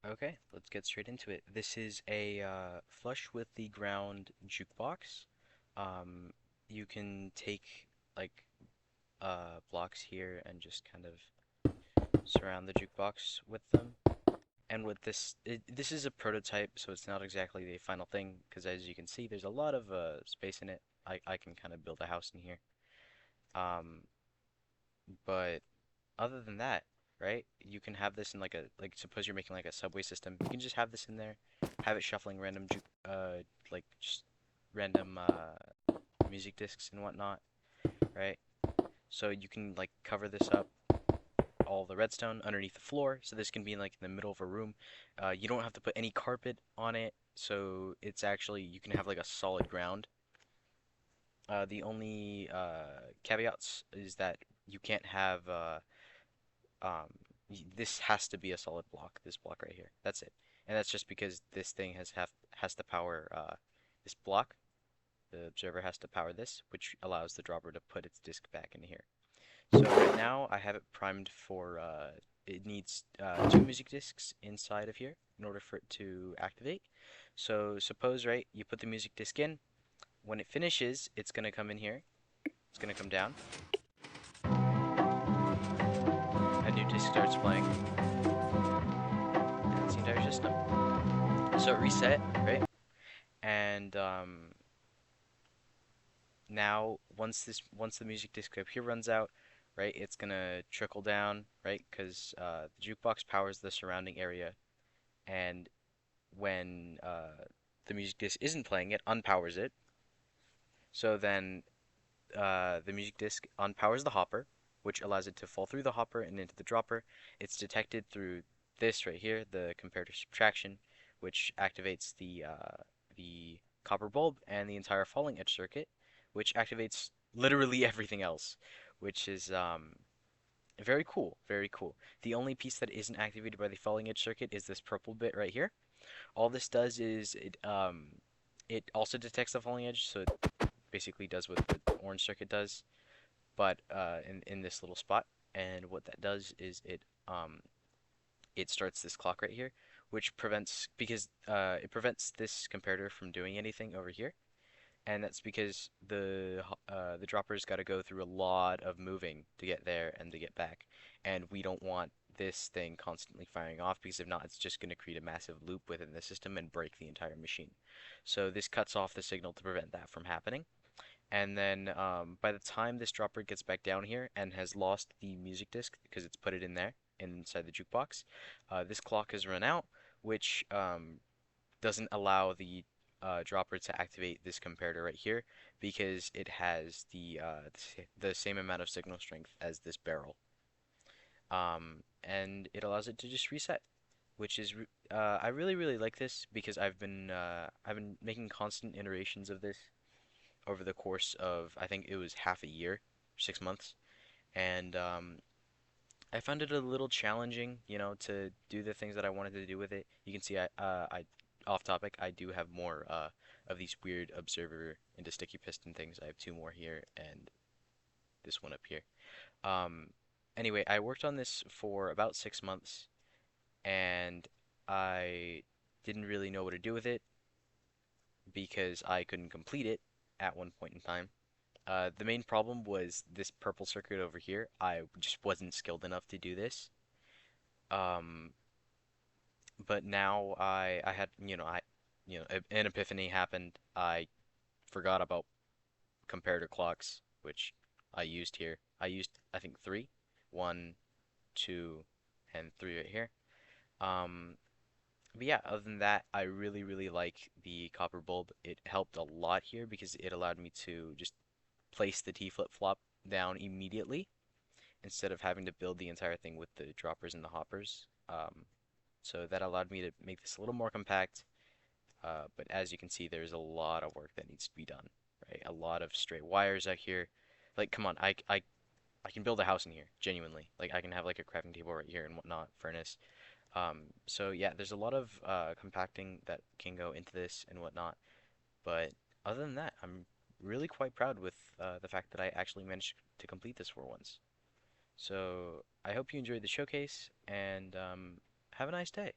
Okay, let's get straight into it. This is a flush with the ground jukebox. Um, you can take like blocks here and just kind of surround the jukebox with them. And with this is a prototype, so it's not exactly the final thing, because as you can see, there's a lot of space in it. I can kind of build a house in here. Um, but other than that, right, you can have this in like suppose you're making like a subway system. You can just have this in there, have it shuffling random like just random music discs and whatnot, right? So you can like cover this up all the redstone underneath the floor. So this can be like in the middle of a room. You don't have to put any carpet on it, so it's actually you can have like a solid ground. The only caveats is that you can't have um, this has to be a solid block. This block right here. That's it. And that's just because this thing has to power this block. The observer has to power this, which allows the dropper to put its disk back in here. So right now I have it primed for it needs two music discs inside of here in order for it to activate. So suppose, right, you put the music disc in. When it finishes, it's gonna come in here. It's gonna come down. A new disc starts playing, and that's the entire system. So it reset, right? And now once the music disc up here runs out, right, it's gonna trickle down, right? Because the jukebox powers the surrounding area, and when the music disc isn't playing, it unpowers it. So then the music disc unpowers the hopper, which allows it to fall through the hopper and into the dropper. It's detected through this right here, the comparative subtraction, which activates the copper bulb and the entire falling edge circuit, which activates literally everything else, which is very cool, very cool. The only piece that isn't activated by the falling edge circuit is this purple bit right here. All this does is it also detects the falling edge, so it basically does what the orange circuit does, but in this little spot. And what that does is it starts this clock right here, which prevents because it prevents this comparator from doing anything over here, and that's because the dropper's got to go through a lot of moving to get there and to get back, and we don't want this thing constantly firing off because if not, it's just going to create a massive loop within the system and break the entire machine. So this cuts off the signal to prevent that from happening. And then by the time this dropper gets back down here and has lost the music disc because it's put it in there inside the jukebox, this clock has run out, which doesn't allow the dropper to activate this comparator right here because it has the same amount of signal strength as this barrel. And it allows it to just reset, which is I really like this because I've been making constant iterations of this over the course of I think it was half a year, 6 months, and I found it a little challenging, to do the things that I wanted to do with it. You can see I off topic, I do have more of these weird observer into sticky piston things. I have two more here and this one up here. Um, anyway, I worked on this for about 6 months and I didn't really know what to do with it because I couldn't complete it at one point in time. The main problem was this purple circuit over here. I just wasn't skilled enough to do this. Um, but now I had an epiphany happened. I forgot about comparator clocks, which I used here. I used I think three, one, two, and three right here. Um, but yeah, other than that, I really like the copper bulb. It helped a lot here because it allowed me to just place the T flip-flop down immediately instead of having to build the entire thing with the droppers and the hoppers. So that allowed me to make this a little more compact. But as you can see, there's a lot of work that needs to be done, right? A lot of straight wires out here. Like, come on, I can build a house in here, genuinely. Like, I can have like a crafting table right here and whatnot, furnace. So yeah, there's a lot of compacting that can go into this and whatnot. But other than that, I'm really quite proud with the fact that I actually managed to complete this for once. So I hope you enjoyed the showcase and have a nice day.